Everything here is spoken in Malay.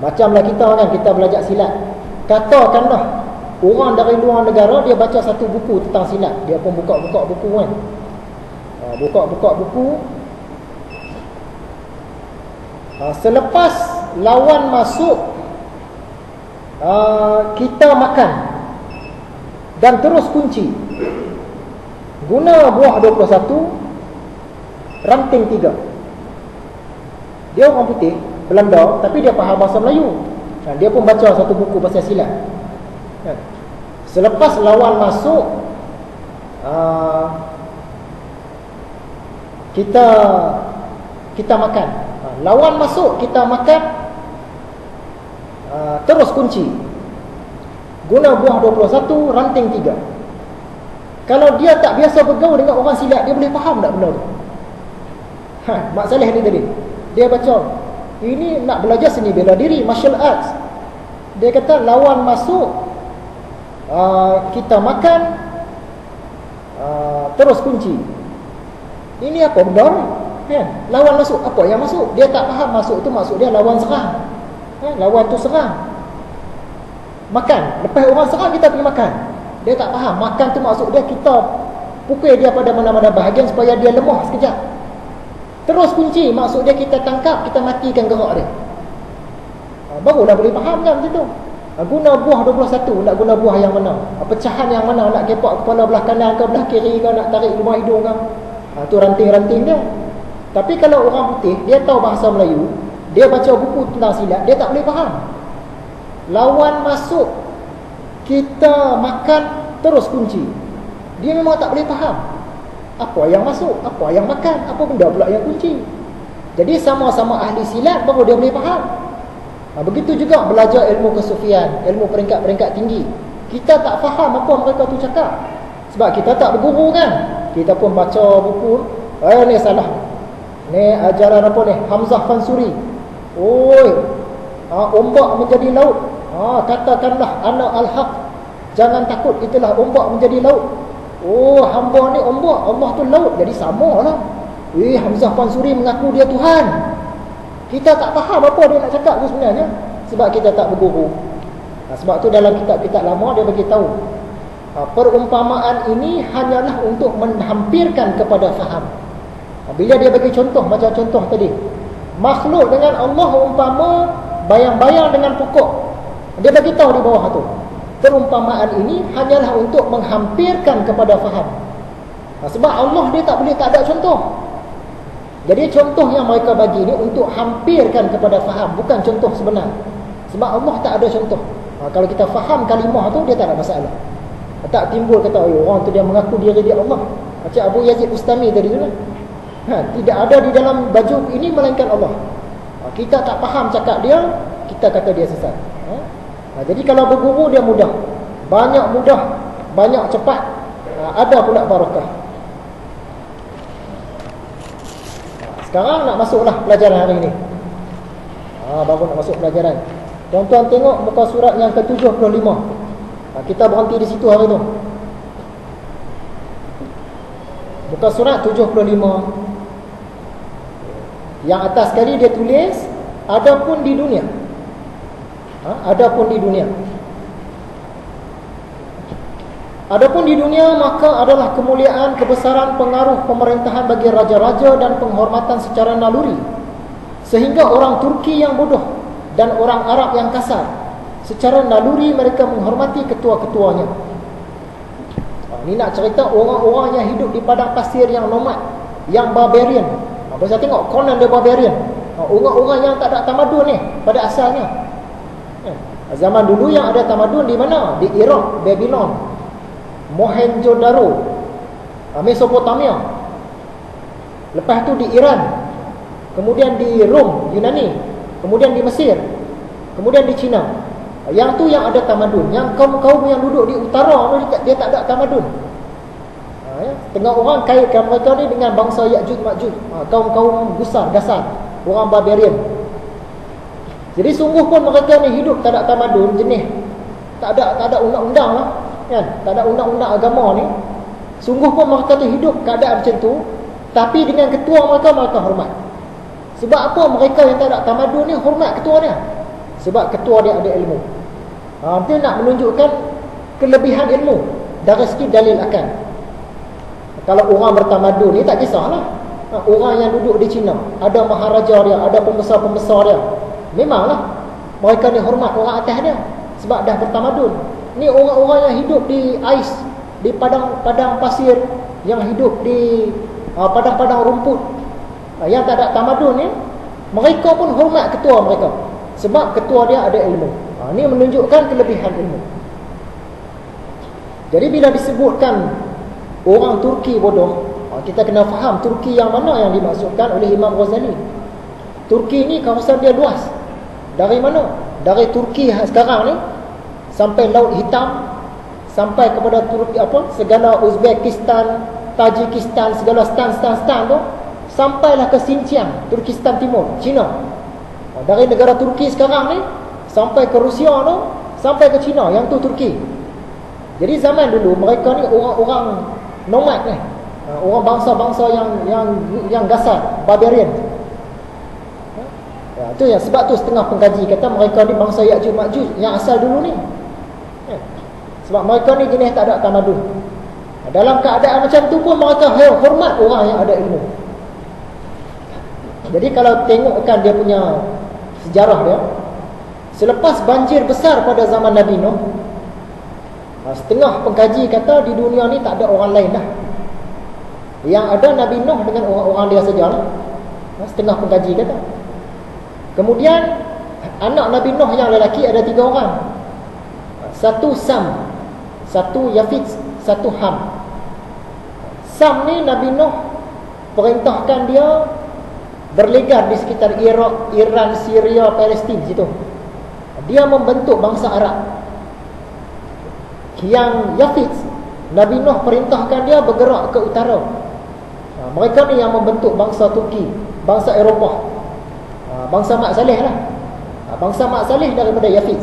Macamlah kita kan, kita belajar silat. Katakanlah orang dari luar negara dia baca satu buku tentang silat, dia pun buka-buka buku kan. Buka-buka buku. Selepas lawan masuk, kita makan dan terus kunci. Guna buah 21, ranting 3. Dia orang putih, Belanda, tapi dia faham bahasa Melayu. Dia pun baca satu buku pasal silat. Selepas lawan masuk, kita makan. Lawan masuk, kita makan, terus kunci. Guna buah 21, ranting 3. Kalau dia tak biasa bergaul dengan orang silat, dia boleh faham tak benda tu? Mak Saleh ni tadi, dia baca, ini nak belajar seni bela diri, martial arts. Dia kata lawan masuk, kita makan, terus kunci. Ini apa benda ni? Lawan masuk, apa yang masuk? Dia tak faham masuk tu maksud dia lawan serang. Lawan tu serang. Makan, lepas orang serang kita pergi makan. Dia tak faham, makan tu maksud dia kita pukul dia pada mana-mana bahagian supaya dia lemah sekejap. Terus kunci, maksud dia kita tangkap, kita matikan gerak dia. Barulah boleh faham kan macam tu. Guna buah 21, nak guna buah yang mana? Pecahan yang mana? Nak kepak kepala belah kanan ke belah kiri ke, nak tarik lubang hidung ke? Tu ranting-ranting dia. Tapi kalau orang putih, dia tahu bahasa Melayu, dia baca buku tentang silat, dia tak boleh faham. Lawan masuk, kita makan, terus kunci. Dia memang tak boleh faham apa yang masuk, apa yang makan, apa benda pula yang kunci. Jadi sama-sama ahli silat baru dia boleh faham. Begitu juga belajar ilmu kesufian, ilmu peringkat-peringkat tinggi. Kita tak faham apa mereka tu cakap, sebab kita tak berguru kan. Kita pun baca buku, ni salah, ni ajaran apa ni, Hamzah Fansuri. Ombak menjadi laut. Katakanlah ana al-haq, jangan takut, itulah ombak menjadi laut. Hamba ni ombak, Allah tu laut, jadi sama lah. Hamzah Fansuri mengaku dia Tuhan. Kita tak faham apa dia nak cakap tu sebenarnya, sebab kita tak berguru. Sebab tu dalam kitab-kitab lama dia bagi tahu, perumpamaan ini hanyalah untuk menghampirkan kepada faham. Bila dia bagi contoh, macam contoh tadi, makhluk dengan Allah umpama bayang-bayang dengan pokok, dia bagi tahu di bawah tu, perumpamaan ini hanyalah untuk menghampirkan kepada faham. Sebab Allah dia tak boleh tak ada contoh. Jadi contoh yang mereka bagi ni untuk hampirkan kepada faham, bukan contoh sebenar. Sebab Allah tak ada contoh. Kalau kita faham kalimah tu, dia tak ada masalah. Tak timbul kata, orang tu dia mengaku diri dia Allah. Macam Abu Yazid Bustami tadi tu lah. Tidak ada di dalam baju ini melainkan Allah. Kita tak faham cakap dia, kita kata dia sesat. Jadi kalau berguru dia mudah, banyak cepat, ada pula barakah. Sekarang nak masuklah pelajaran hari ini. Baru nak masuk pelajaran. Tuan-tuan tengok muka surat yang ke-75. Kita berhenti di situ hari tu. Muka surat 75. Yang atas sekali dia tulis, adapun di dunia. Adapun di dunia. Adapun di dunia, maka adalah kemuliaan, kebesaran, pengaruh pemerintahan bagi raja-raja dan penghormatan secara naluri, sehingga orang Turki yang bodoh dan orang Arab yang kasar, secara naluri mereka menghormati ketua-ketuanya. Ini nak cerita orang-orang yang hidup di padang pasir yang nomad, yang barbarian. Bisa tengok Conan the Barbarian. Orang-orang yang tak ada tamadun ni pada asalnya. Zaman dulu yang ada tamadun di mana? Di Iraq, Babylon, Mohenjo-daro, Mesopotamia. Lepas tu di Iran, kemudian di Rom, Yunani, kemudian di Mesir, kemudian di China. Yang tu yang ada tamadun. Yang kaum-kaum yang duduk di utara dia tak ada tamadun. Tengah orang kaitkan mereka ni dengan bangsa Ya'juj Ma'juj, kaum-kaum gusar, gasar, orang barbarian. Jadi sungguh pun mereka ni hidup tak ada tamadun, jenis tak ada undang-undang lah, kan? Tak ada undang-undang agama ni. Sungguh pun mereka tu hidup keadaan macam tu, tapi dengan ketua mereka hormat. Sebab apa? Mereka yang tak ada tamadun ni hormat ketua dia. Sebab ketua dia ada ilmu. Dia nak menunjukkan kelebihan ilmu dari segi dalil akal. Kalau orang bertamadun ni tak kisahlah. Orang yang duduk di China, ada maharaja dia, ada pembesar-pembesar dia, memanglah mereka ni hormat orang atas dia sebab dah bertamadun. Ni orang-orang yang hidup di ais, di padang pasir, yang hidup di padang-padang rumput, yang tak ada tamadun ni, mereka pun hormat ketua mereka sebab ketua dia ada ilmu. Ini menunjukkan kelebihan ilmu. Jadi bila disebutkan orang Turki bodoh, kita kena faham Turki yang mana yang dimaksudkan oleh Imam Ghazali. Turki ni kawasan dia luas. Dari mana? Dari Turki sekarang ni sampai Laut Hitam, sampai kepada Turki segala Uzbekistan, Tajikistan, segala stan tu, sampailah ke Xinjiang, Turkistan Timur, China. Dari negara Turki sekarang ni sampai ke Rusia tu, sampai ke China, yang tu Turki. Jadi zaman dulu mereka ni orang-orang nomad ni, orang bangsa-bangsa yang gasar, barbarian. Itu yang sebab tu setengah pengkaji kata mereka ni bangsa Ya'juj Ma'juj yang asal dulu ni. Sebab mereka ni jenis tak ada tamadun. Dalam keadaan macam tu pun mereka hormat orang yang ada ilmu. Jadi kalau tengokkan dia punya sejarah dia, selepas banjir besar pada zaman Nabi Nuh, setengah pengkaji kata di dunia ni tak ada orang lain dah. Yang ada Nabi Nuh dengan orang-orang dia sajalah. Setengah pengkaji kata. Kemudian anak Nabi Nuh yang lelaki ada 3 orang. Satu Sam, satu Yafid, satu Ham. Sam ni Nabi Nuh perintahkan dia berlegar di sekitar Iraq, Iran, Syria, Palestin situ. Dia membentuk bangsa Arab. Yang Yafid, Nabi Nuh perintahkan dia bergerak ke utara. Mereka ni yang membentuk bangsa Turki, bangsa Eropah, bangsa Mak Saleh lah. Bangsa Mak Saleh daripada Yafid.